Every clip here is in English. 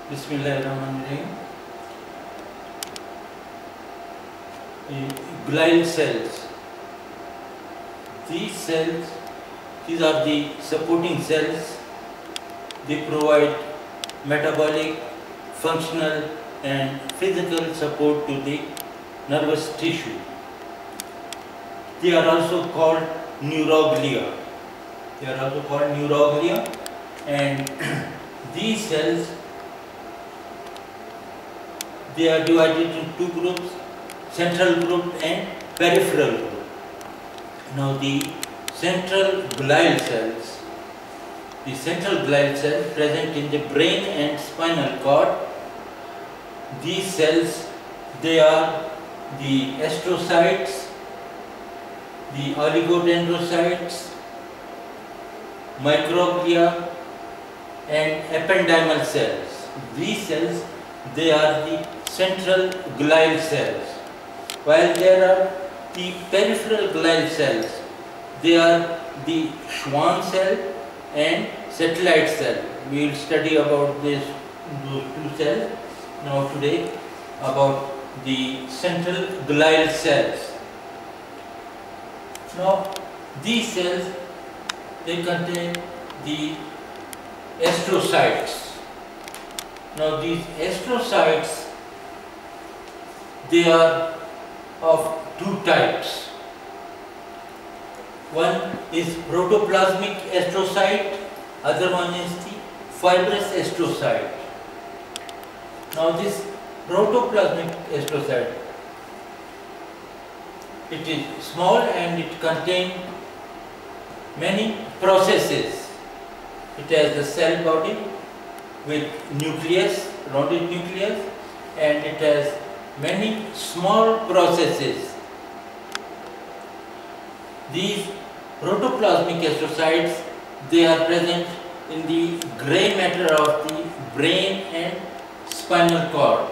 Bismillahirrahmanirrahim. Glial cells. These are the supporting cells. They provide metabolic, functional and physical support to the nervous tissue. They are also called neuroglia. And these cells, they are divided in two groups, central group and peripheral group. Now the central glial cells present in the brain and spinal cord. These cells, they are the astrocytes, the oligodendrocytes, microglia and ependymal cells. These cells, they are the central glial cells. While there are the peripheral glial cells, they are the Schwann cell and satellite cell. We will study about those two cells now today, about the central glial cells. Now these cells, they contain the astrocytes. Now these astrocytes, they are of two types. One is protoplasmic astrocyte, other one is the fibrous astrocyte. Now this protoplasmic astrocyte, it is small and it contains many processes. It has a cell body with nucleus, rounded nucleus, and it has many small processes. These protoplasmic astrocytes, they are present in the grey matter of the brain and spinal cord.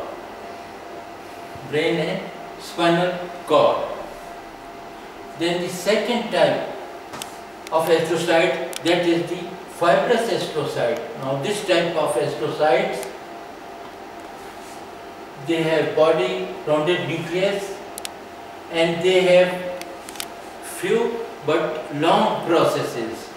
Then the second type of astrocyte, that is the fibrous astrocyte. Now this type of astrocytes, they have body, rounded nucleus, and they have few but long processes.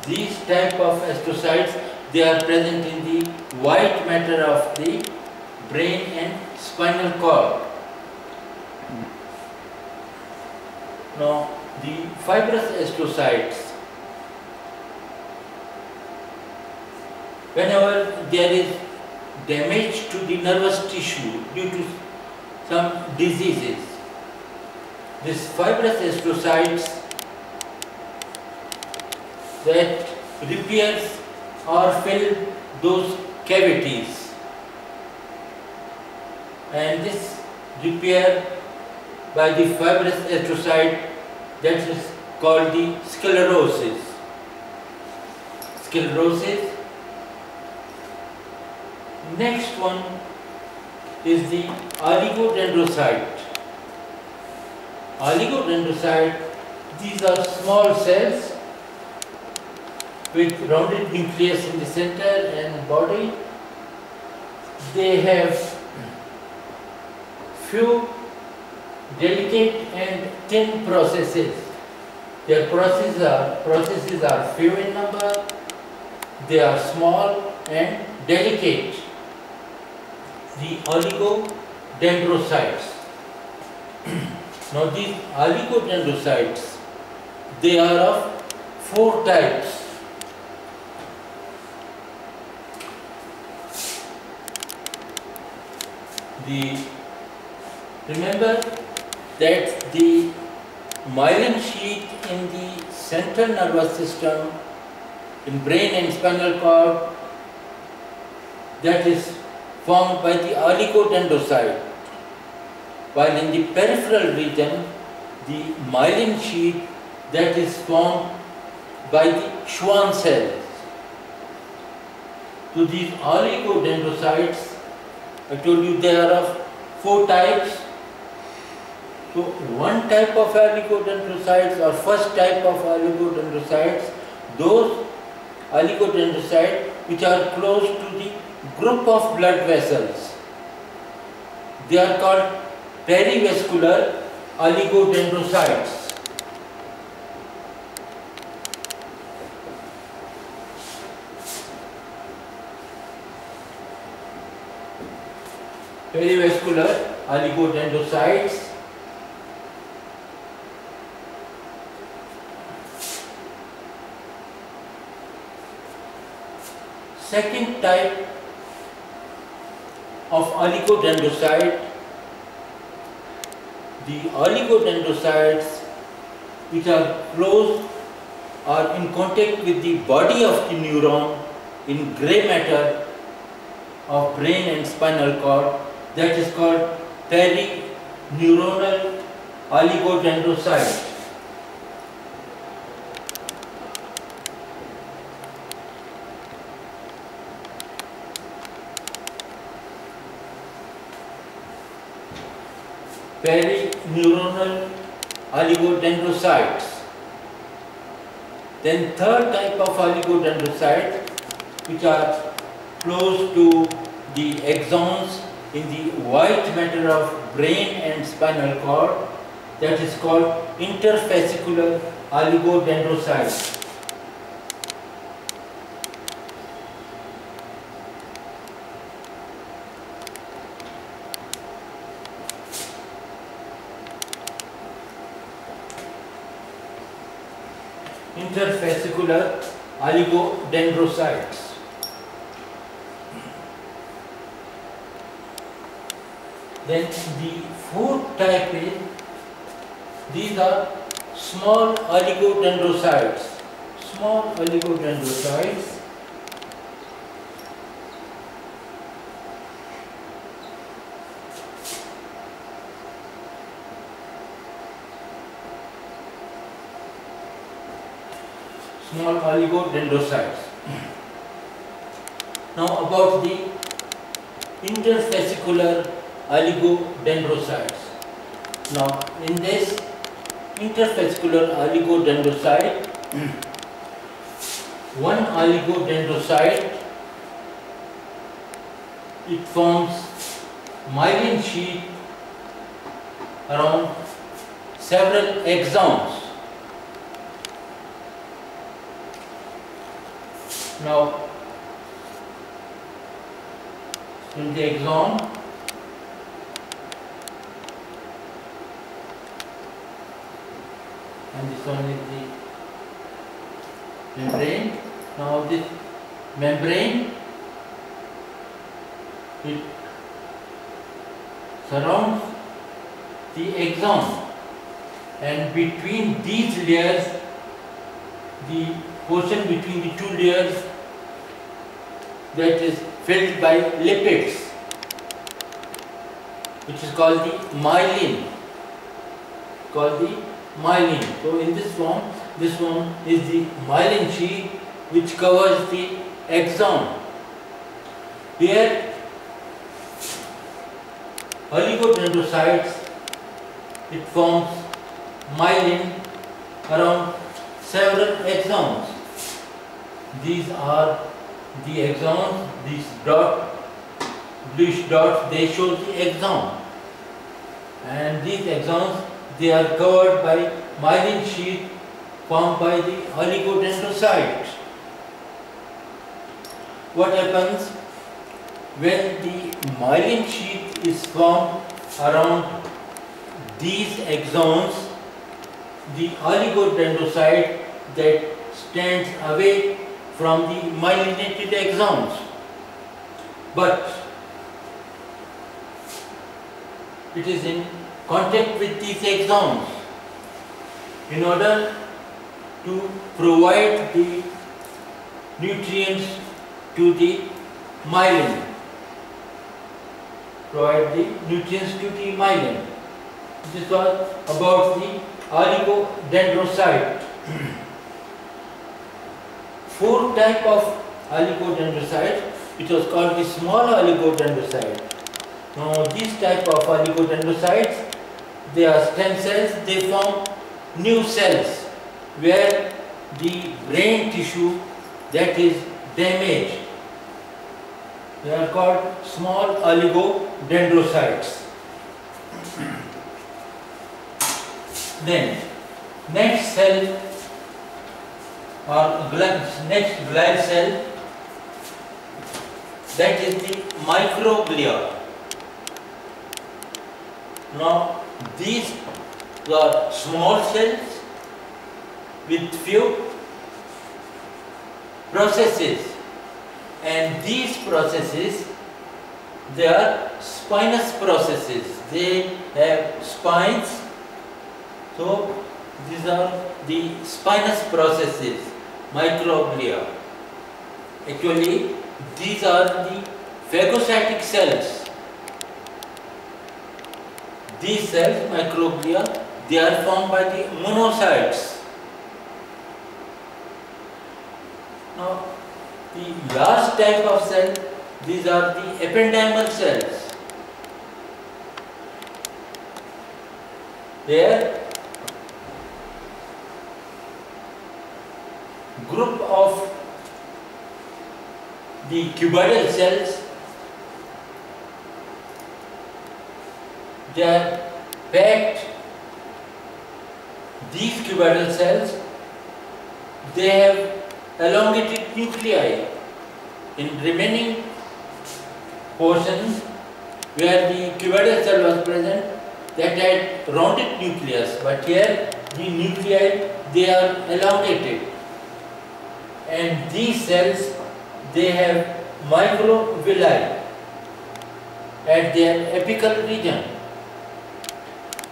These type of astrocytes, they are present in the white matter of the brain and spinal cord. Now the fibrous astrocytes, whenever there is damage to the nervous tissue due to some diseases, these fibrous astrocytes that repairs or fill those cavities, and this repair by the fibrous astrocyte, that is called the sclerosis. Next one is the oligodendrocyte. These are small cells with rounded nucleus in the center and body. They have few delicate and thin processes. Their processes are few in number. They are small and delicate. The oligodendrocytes. Now these oligodendrocytes, they are of four types. Remember that the myelin sheath in the central nervous system, in brain and spinal cord, that is formed by the oligodendrocyte, while in the peripheral region, the myelin sheath, that is formed by the Schwann cells. So these oligodendrocytes, I told you they are of four types. So one type of oligodendrocytes, or first type of oligodendrocytes, those oligodendrocytes which are close to the group of blood vessels. They are called perivascular oligodendrocytes. Perivascular oligodendrocytes. Second type of oligodendrocyte, the oligodendrocytes which are close or in contact with the body of the neuron in grey matter of brain and spinal cord, that is called perineuronal oligodendrocyte. Perineuronal oligodendrocytes. Then third type of oligodendrocytes which are close to the axons in the white matter of brain and spinal cord, that is called interfascicular oligodendrocytes. Interfascicular oligodendrocytes. Then the fourth type is, these are small oligodendrocytes. Small oligodendrocytes. Small oligodendrocytes. Now about the interfascicular oligodendrocytes. Now in this interfascicular oligodendrocyte, one oligodendrocyte, it forms myelin sheath around several axons. Now, in the axon, and this one is the membrane. Now this membrane, it surrounds the axon, and between these layers, the portion between the two layers, that is filled by lipids, which is called the myelin. So in this one is the myelin sheath which covers the axon. Here oligodendrocytes, it forms myelin around several axons. These are the axons, these bluish dots, they show the axon. And these axons, they are covered by myelin sheath formed by the oligodendrocyte. What happens when the myelin sheath is formed around these axons? The oligodendrocyte that stands away from the myelinated axons, but it is in contact with these axons in order to provide the nutrients to the myelin. This was about the oligodendrocyte. Fourth type of oligodendrocyte, which was called the small oligodendrocyte. Now these type of oligodendrocytes, they are stem cells, they form new cells where the brain tissue that is damaged. They are called small oligodendrocytes. Then, next cell or next glial cell, that is the microglia. Now, these are small cells with few processes, and these processes, they are spinous processes. They have spines, so these are the spinous processes, microglia. Actually, these are the phagocytic cells. These cells, microglia, they are formed by the monocytes. Now, the last type of cell, these are the ependymal cells. There, group of the cuboidal cells, they are packed. These cuboidal cells, they have elongated nuclei. In remaining portions where the cuboidal cell was present, that had rounded nucleus, but here the nuclei, they are elongated, and these cells, they have microvilli at their apical region.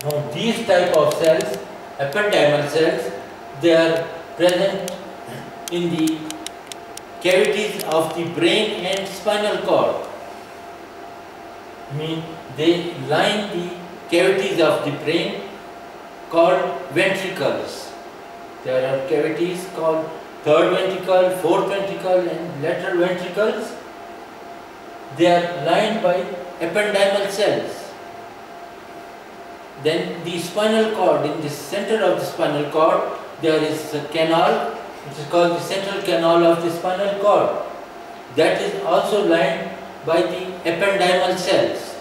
Now, these type of cells, ependymal cells, they are present in the cavities of the brain and spinal cord. They line the cavities of the brain called ventricles. There are cavities called third ventricle, fourth ventricle, and lateral ventricles. They are lined by ependymal cells. Then the spinal cord, in the center of the spinal cord, there is a canal, which is called the central canal of the spinal cord. That is also lined by the ependymal cells.